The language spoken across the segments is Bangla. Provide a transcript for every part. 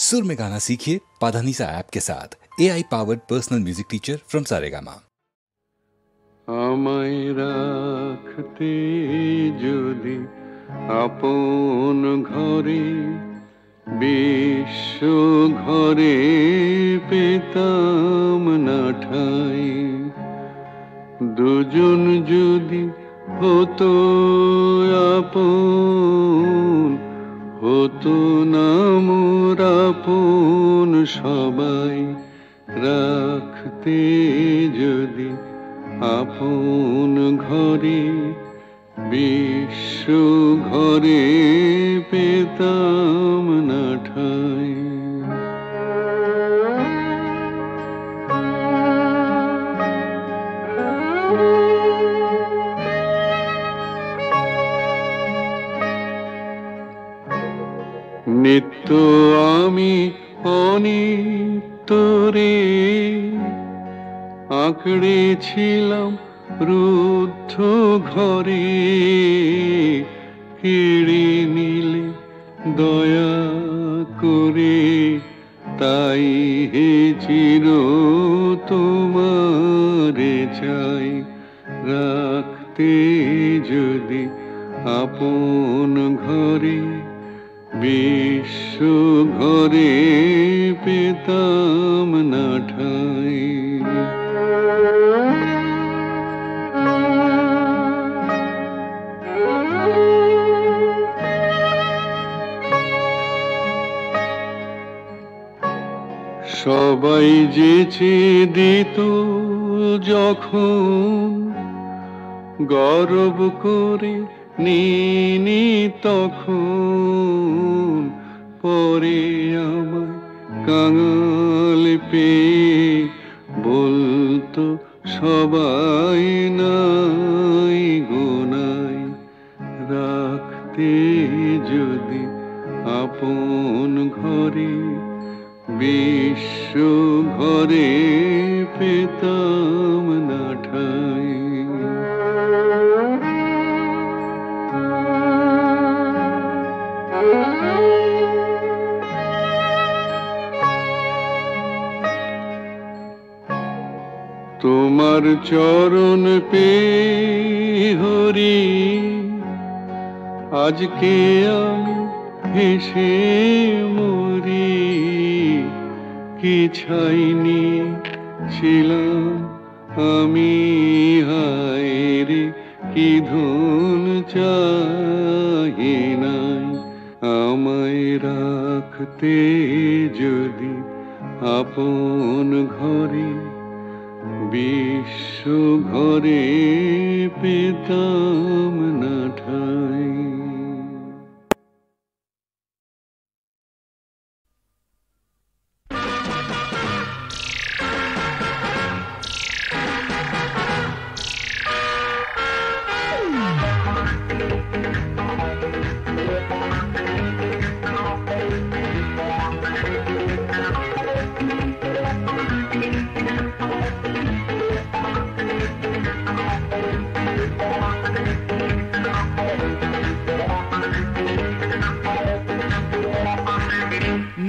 सुर में गाना सीखिए पाधानीसा ऐप के साथ। AI powered personal music teacher from Saregama. আমায় রাখতে যদি আপন ঘরে বিশ্ব ঘরে পেতাম না ঠাই, দুজন যদি হতো আপন, হতো না মোর আপন সবাই। রাখতে যদি আপন ঘরে বিশ্ব ঘরে পেতাম না ঠাই। নিত্য আমি অনিত্যরে আঁকড়েছিলাম রুদ্ধ ঘরে, কেড়ে নিলে দয়া করে তাই হে চির তোমারে চাই। রাখতে যদি আপন ঘরে বিশ্ব ঘরে পেতাম না ঠাই। সবাই যেচে দিত যখন, গর্ব করে নিনি তখন, পরে আমায় কাঙাল পেয়ে বলতো সবাই নাই গোনাই। রাখতে যদি আপন ঘরে বিশ্ব ঘরে পেতাম না ঠাই। তোমার চরণ পেয়ে হরি আজকে আমি হেসে মরি। কি ছাইনি ছিলাম আমি হায় রে, কি ধন চাহি নাই। আমায় রাখতে যদি আপন ঘরে বিশ্ব ঘরে পেতাম না ঠাই।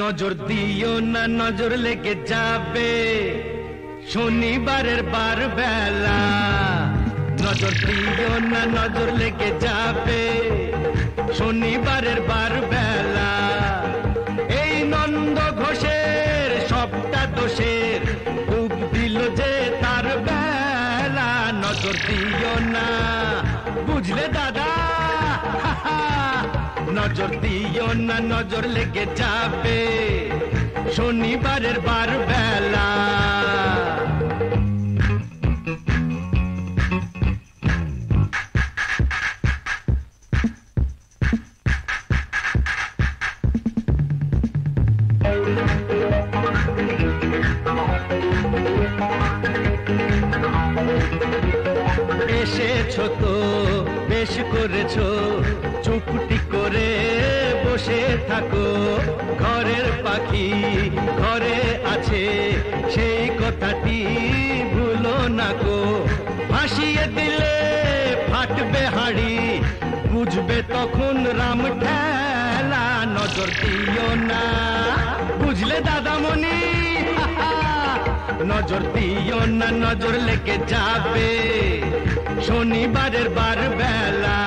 নজর দিও না, নজর লেগে যাবে শনিবারের বার বেলা। নজর দিও না, নজর লেগে যাবে শনিবারের বার বেলা। এই নন্দ ঘোষের সবটা দোষের খুব দিল যে তার বেলা। নজর দিও না, বুঝলে দাদা, নজর দিও না, নজর লেগে যাবে শনিবারের বার বেলা। এসেছো তো বেশ করেছো, চুপটি করে বসে থাকো। ঘরের পাখি ঘরে আছে সেই কথাটি ভুলো না গো। ভাসিয়ে দিলে ফাটবে হাড়ি, বুঝবে তখন রাম ঠেলা। নজর দিও না, নজর দিও না নজর লেগে যাবে শনিবারের বার বেলা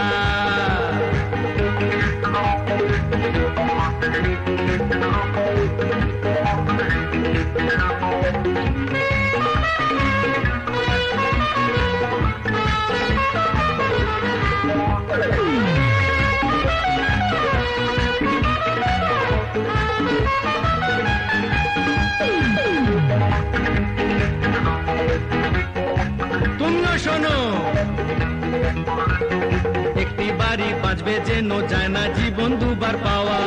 তুমিও শোনো একটি বাড়ি বাঁচবে যেন যায় না জীবন দুবার পাওয়া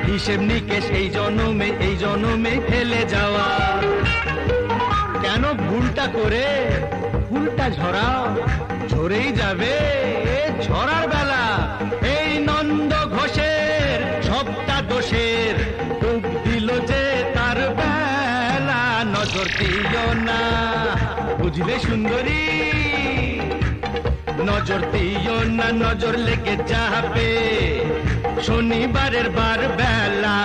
হিসেব নিকেশ এই জনমে ফেলে যাওয়া কেন ভুলটা করে ফুলটা ঝরাও ঝরেই যাবে ঝরার বেলা এই নন্দ ঘোষের সবটা দোষের ডুব দিল যে তার বেলা নজর দিও না বুঝলে সুন্দরী নজর দিও না নজর লেগে যাবে শনিবারের বার বেলা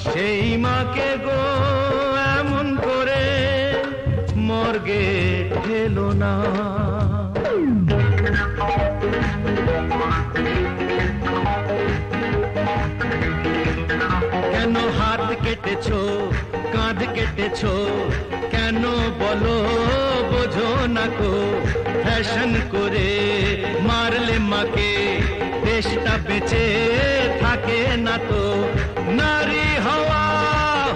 সেই মাকে গো এমন করে মর্গে ঠেলো না কেন হাত কেটেছো কাঁধ কেটেছো কেন বলো বোঝো না কো ফ্যাশন করে মারলে মাকে দেশটা বেঁচে থাকে না তো নারী হওয়া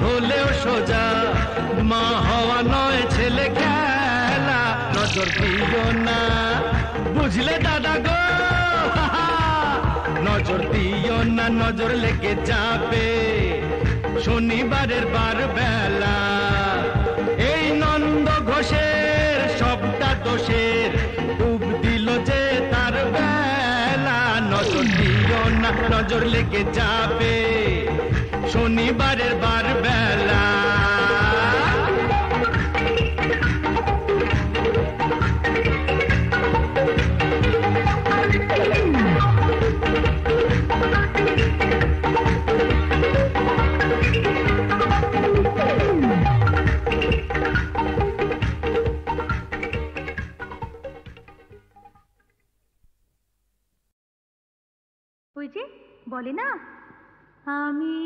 হলেও সোজা মা হওয়া নয় ছেলে খেলা নজর দিও না বুঝলে দাদা গো নজর দিও না নজর লেগে যাবে শনিবারের বার বেলা এই নন্দ ঘোষের সবটা দোষের ডুব দিল যে তার বেলা নজর দিও না নজর লেগে যাবে শনিবারের বার বেলা ওই যে বলে না আমি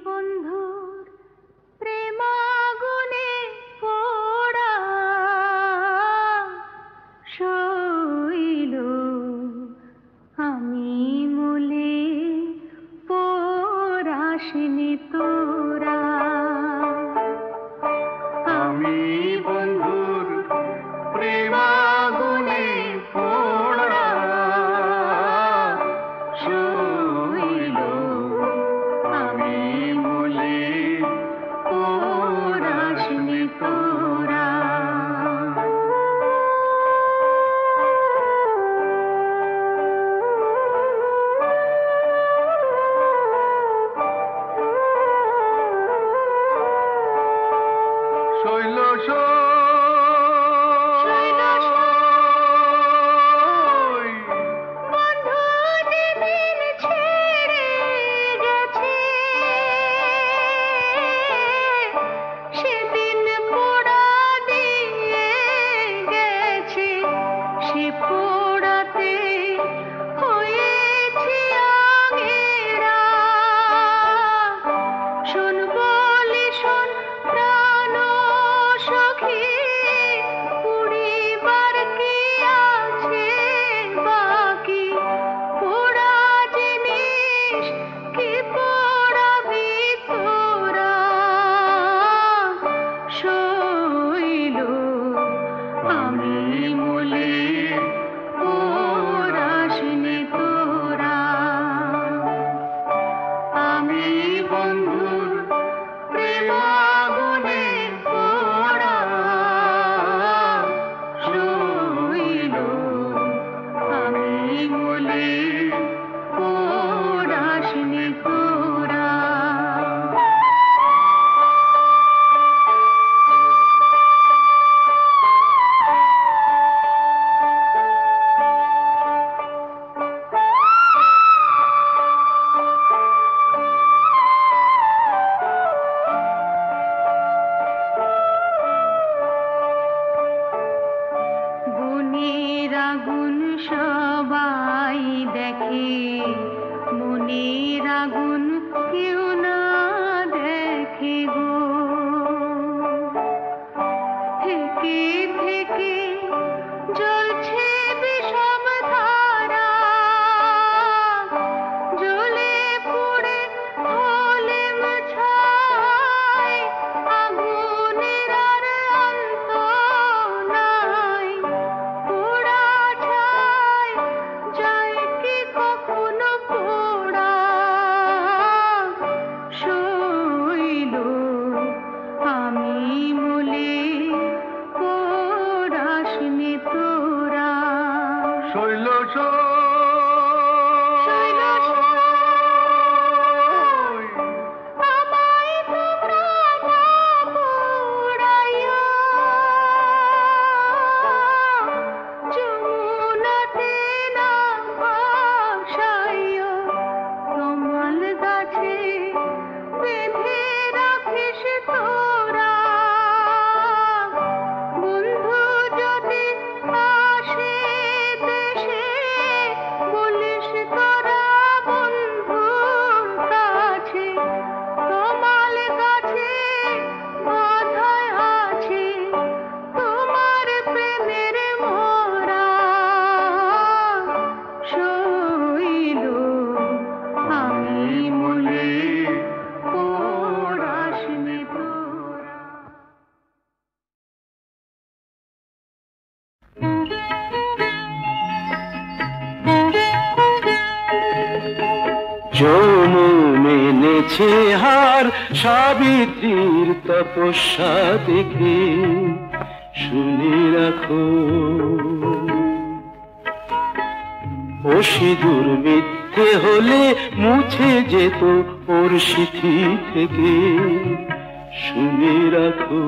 বন্ধুর প্রেমাগুনে পোড়া শৈল আমি মূলে পোড়াসনি তোরা আমি বন্ধুর প্রেমাগুনে পোড়া শৈল আমি মূলে পোড়াসনি তোরা মনের আগুন কেউ না দেখে গো, থেকে থেকে জ্বলছে বিষম ধারা, জ্বলে পুড়ে হলে ছাই, আগুনের আর অন্ত নাই। পোড়া ছাই যায় কি কখনো পোড়া, শৈল আমি মলে পোড়াসনি তোরা। শৈল শৈল আমায় তোমরা না পোড়াইয়া, যমুনাতে না ভাসাইয়া, কমল গাছে বেঁধে রাখিস তোরা। বন্ধু যদি আসে দেশে, বলিস তোরা বন্ধুর কাছে, কমল গাছে বাঁধায় আছে তোমার প্রেমের মোরা। শৈল আমি মলে পোড়াসনি তোরা। যমুন এনেছে হার সাবিত্রীর তপস্যা দেখে, শুনে রাখো ও সিঁদুর মিথ্যে হলে মুছে যেত ওর সিথি থেকে, শুনে রাখো।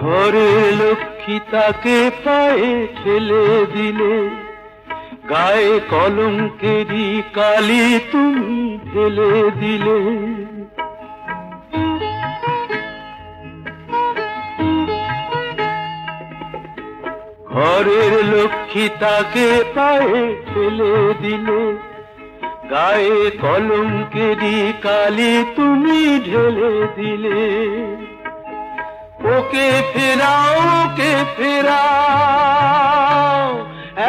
ঘরে লক্ষ্মী তাকে পায়ে ঠেলে দিলে, গায়ে কলঙ্কেরই কালি তুমি ঢেলে দিলে। ঘরের লক্ষ্মী তাকে পায়ে ঠেলে দিলে, গায়ে কলঙ্কেরই কালি তুমি ঢেলে দিলে। ওকে ফেরাও, ওকে ফেরাও,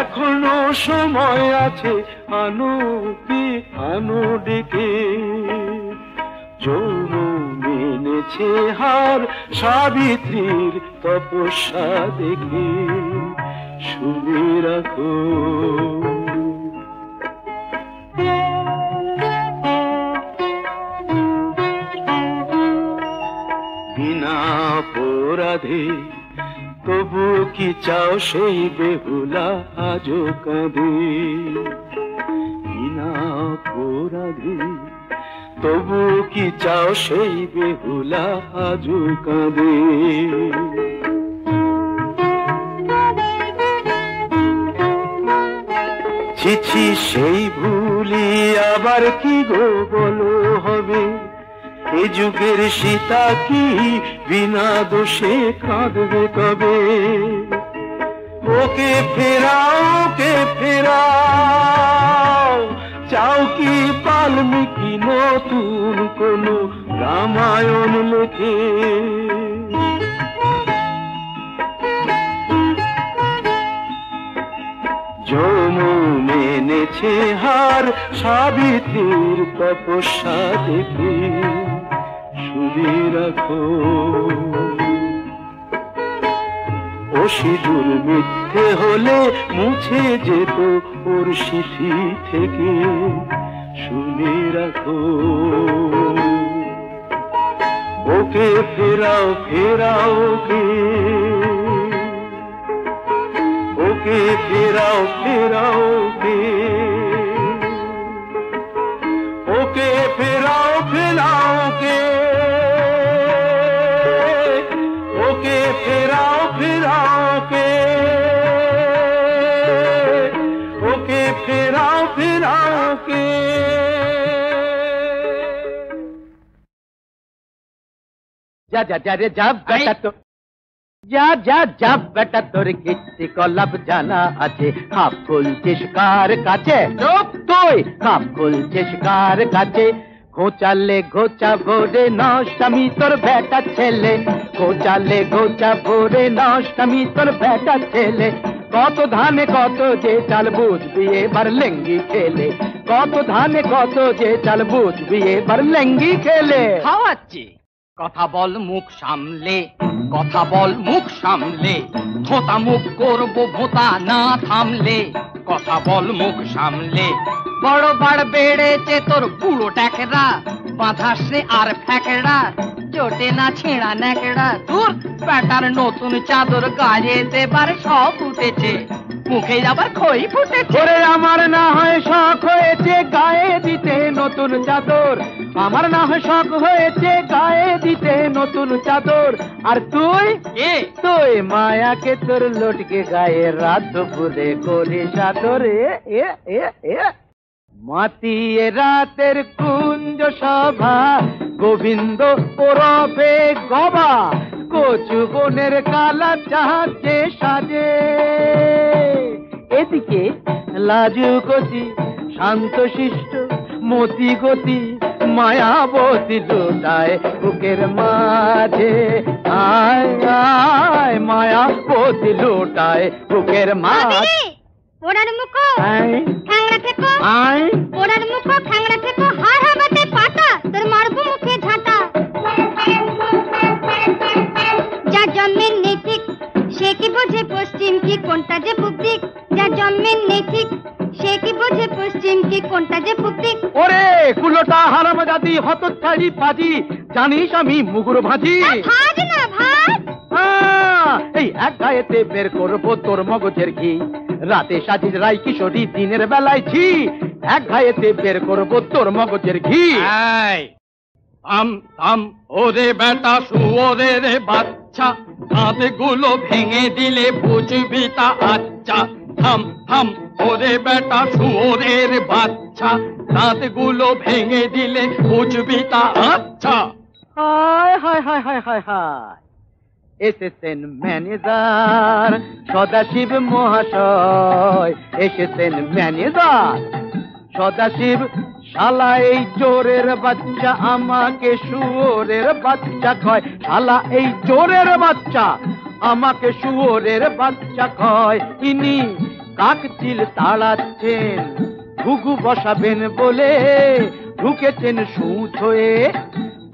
এখনো সময় আছে, আনো কি আনো ডেকে। যমুন এনেছে হার সাবিত্রীর তপস্যা দেখে, শুনে রাখো। বিনা অপরাধে তবু কি চাও সেই বেহুলা আজো কাঁদে। বিনা অপরাধে তবু কি চাও সেই বেহুলা আজো কাঁদে। ছিছি সেই ভুলি আবার কি গো বলো হবে, এ যুগের সীতা কি বিনা দোষে কাঁদবে কবে। ওকে ফেরাও, ওকে ফেরাও, চাও কি বাল্মীকি নতুন কোন রামায়ণ লেখে। যমুন এনেছে হার সাবিত্রীর তপস্যা দেখে, শুনে রাখো। ও সিঁদুর মিথ্যে হলে মুছে যেত ওর সিথি থেকে, শুনে রাখো। ওকে ফেরাও, ফেরাও ওকে, ওকে ফেরাও, ফেরাও ওকে, ওকে ফেরাও, ফেরাও ওকে, ওকে ফেরাও, ফেরাও ওকে, ওকে ফেরাও, ফেরাও ওকে। যা যা যা রে যা বেটা তো যা যা যা বেটা তোর কীর্তি কলাপ জানা আছে খাপ খুলছিস কার কাছে চুপ তুই খাপ খুলছিস কার কাছে ঘোচালে ঘোচা ভোরে নষ্টামি তোর বেটা ছেলে ঘোচালে ঘোচা ভোরে নষ্টামি তোর বেটা ছেলে কত ধানে কত যে চাল বুঝবি এবার লেঙ্গি খেলে কত ধানে কত যে চাল বুঝবি এবার লেঙ্গি খেলে খাওয়াচ্ছি কথা বল মুখ সামলে কথা বল মুখ সামলে ধোতা মুখ করবো ভোতা না থামলে কথা বল মুখ সামলে বড় বাড় বেড়েছে তোর পুরো ট্যাকেরা বাঁধাসে আর ফ্যাকেরা চোটে না ছেঁড়া ন্যাকেরা তোর প্যাটার নতুন চাদর গায়ে দেবার সব উঠেছে মুখে আবার খই ফুটেছে ওরে আমার না হয় শখ হয়েছে গায়ে দিতে নতুন চাদর আমার না হয় শখ হয়েছে গায়ে দিতে নতুন চাদর আর তুই তুই মায়াকে তোর লটকে গায়ে রাত দুপুরে করিস আদরে এ এ এ মাতিয়ে রাতের কুঞ্জ সভা গোবিন্দ ওরফে গবা কচু বনের কালা চাহাচ্ছে সাজে এদিকে লাজু গতি শান্ত শিষ্ট মতি গতি মায়াবতী লুটায় বুকের মাঝে আয় আয় মায়াবতী লুটায় বুকের মাঝে ওড়ার মুখো খ্যাংড়া থেকো ওড়ার মুখো খ্যাংড়া থেকো হার হাবাতে পাতা তোর মারবো মুখে ঝাঁটা যার জন্মের নেই ঠিক সে কি বোঝে পশ্চিম কি কোনটা যে পূব দিক যার জন্মের নেই ঠিক সে কি বোঝে পশ্চিম কি কোনটা যে পূব দিক ওরে কুলোটা হারামজাদি হতচ্ছাড়ি পাজি জানিস আমি মুগুর ভাজি ভাজ না ভাজ এই এক গায়েতে বের করবো তোর মগজের ঘি রাতে সাজিস রাই কিশোরী দিনের বেলায় ছি এক গায়েতে বের করবো তোর মগজের ঘি থাম থাম ওরে বেটা শুয়োরে রে বাচ্চা দাঁত গুলো ভেঙে দিলে বুঝবি তা আচ্ছা থাম থাম ওরে বেটা শুয়োরের বাচ্চা দাঁত গুলো ভেঙে দিলে বুঝবি তা আচ্ছা হায় হায় হায় হায় হায় হায় এসেছেন ম্যানেজার সদাশিব মহাশয় এসেছেন ম্যানেজার সদাশিব শালা এই চোরের বাচ্চা আমাকে শুয়োরের বাচ্চা কয় শালা এই চোরের বাচ্চা আমাকে শুয়োরের বাচ্চা কয় ইনি কাকচিল তাড়াচ্ছেন ঘুঘু বসাবেন বলে ঢুকেছেন সুচ হয়ে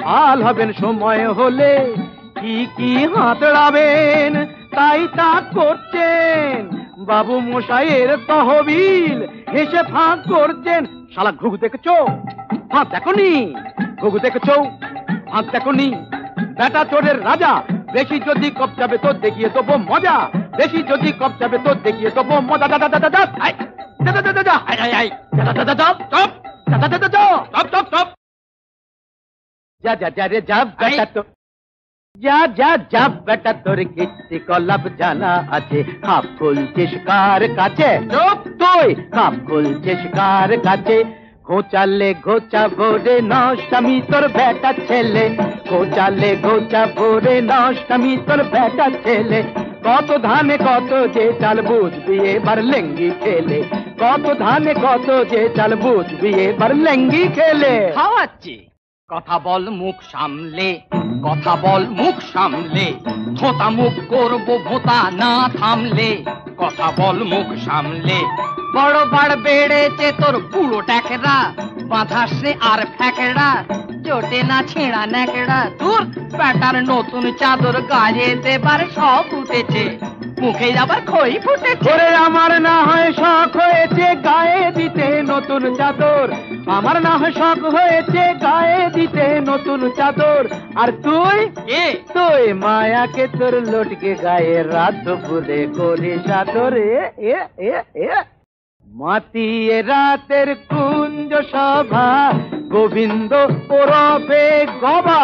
ভাল হবেন সময় হলে কি কি হাতড়াবেন তাই তা করছেন বাবু মশাইয়ের তহবিল হেসে ফাঁক করছেন শালা ঘুঘু দেখেছো ফাঁক দেখনি ঘুঘু দেখেছো ফাঁক দেখনি বেটা চোরের রাজা বেশি যদি কপচাবে তো দেখিয়ে দেবো মজা বেশি যদি কপচাবে তো দেখিয়ে দেবো মজা দাদা দাদা দাদা দাদা দাদা দাদা দাদা দাদা দাদা দাদা দাদা যা যা যা রে যা বেটা তো যা যা যা বেটা তোর কীর্তি কলাপ জানা আছে খাপ খুলছিস কার কাছে চুপ তুই খাপ খুলছিস কার কাছে ঘোচালে ঘোচা ভোরে নষ্টামি তোর বেটা ছেলে ঘোচালে ঘোচা ভোরে নষ্টামি তোর বেটা ছেলে কত ধানে কত যে চাল বুঝবি এবার লেঙ্গি খেলে কত ধানে কত যে চাল বুঝবি এবার লেঙ্গি খেলে খাওয়াচ্ছি কথা বল মুখ সামলে কথা বল মুখ সামলে ধোতা মুখ করবো ভোতা না থামলে কথা বল মুখ সামলে বড় বাড় বেড়েছে তোর পুরো ট্যাকেরা বাঁধাসে আর ফ্যাকেরা চোটে না ছেঁড়া ন্যাকেরা তোর প্যাটার নতুন চাদর গায়ে দেবার সব উঠেছে মুখে আবার খই ফুটেছে ওরে আমার না হয় শখ হয়েছে গায়ে দিতে নতুন চাদর আমার না হয় শখ হয়েছে গায়ে দিতে নতুন চাদর আর তুই তুই মায়াকে তোর লটকে গায়ে রাত দুপুরে করিস আদরে এ এ এ মাতিয়ে রাতের কুঞ্জ সভা গোবিন্দ ওরফে গবা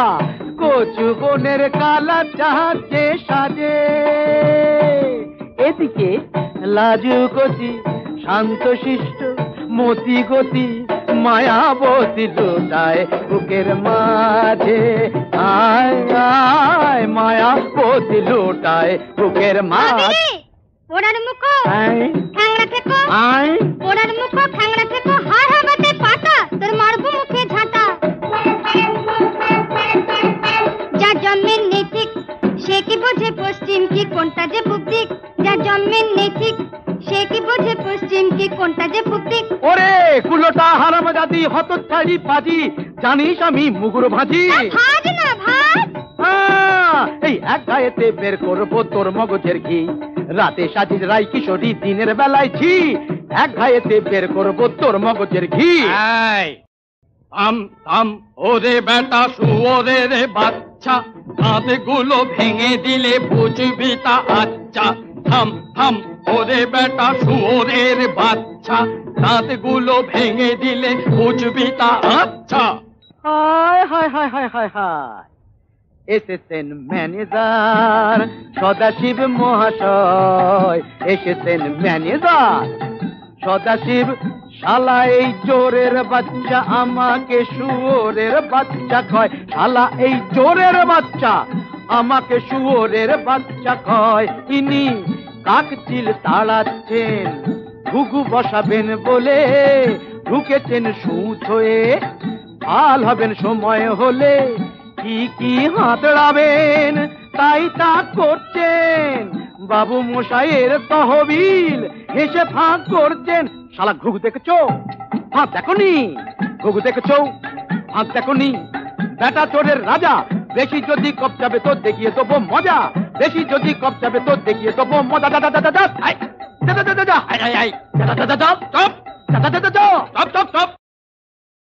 কচু বনের কালা চাহাচ্ছে সাজে এদিকে লাজু গতি শান্ত শিষ্ট মতি গতি মায়াবতী লুটায় বুকের মাঝে, আয় আয় মায়াবতী লুটায় বুকের মাঝে। ওড়ার মুখো আয় খ্যাংড়া থেকো, আয় ওড়ার মুখো খ্যাংড়া থেকো, হায় হায় বাতে পাতা, তোর মারবো মুখে ঝাঁটা। যার জন্মের নেই ঠিক সে কি বোঝে পশ্চিম কি কোনটা যে পূব দিক, যার জন্মের নেই ঠিক সে কি বোঝে পশ্চিম কি কোনটা যে পূব দিক। ওরে কুলোটা হারামজাদি হতচ্ছাড়ি পাজি, জানিস আমি মুগুর ভাজি। ভাজ না ভাজ, এই এক গায়েতে বের করবো তোর মগজের ঘি, রাতে সাজিস রাই কিশোরী দিনের বেলায় ঝি, এক গায়েতে বের করবো তোর মগজের ঘি। এই থাম থাম ওরে বেটা শুয়োরের বাচ্চা, দাঁতগুলো ভেঙে দিলে বুঝবি তা আচ্ছা। থাম থাম ওরে বেটা শুয়োরের বাচ্চা, দাঁতগুলো ভেঙে দিলে বুঝবি তা আচ্ছা। হায় হায় হায় হায় হায় হায়, এসেছেন ম্যানেজার সদাশিব মহাশয়, এসেছেন ম্যানেজার সদাশিব। শালা এই চোরের বাচ্চা আমাকে শুয়োরের বাচ্চা কয়, শালা এই চোরের বাচ্চা আমাকে শুয়োরের বাচ্চা কয়। ইনি কাকচিল তাড়াচ্ছেন ঘুঘু বসাবেন বলে, ঢুকেছেন সুচ হয়ে, ভাল হবেন সময় হলে, কি কি হাতড়াবেন তাই তা করছেন, বাবু মশাইয়ের তহবিল হেসে ফাঁক করছেন। শালা ঘুঘু দেখেছো ফাঁক দেখনি, ঘুঘু দেখেছো ফাঁক দেখনি। বেটা চোরের রাজা, বেশি যদি কপচাবে তো দেখিয়ে দেবো মজা, বেশি যদি কপচাবে তো দেখিয়ে দেবো মজা। দাদা দাদা দাদা দাদা দাদা দাদা দাদা দাদা দাদা দাদা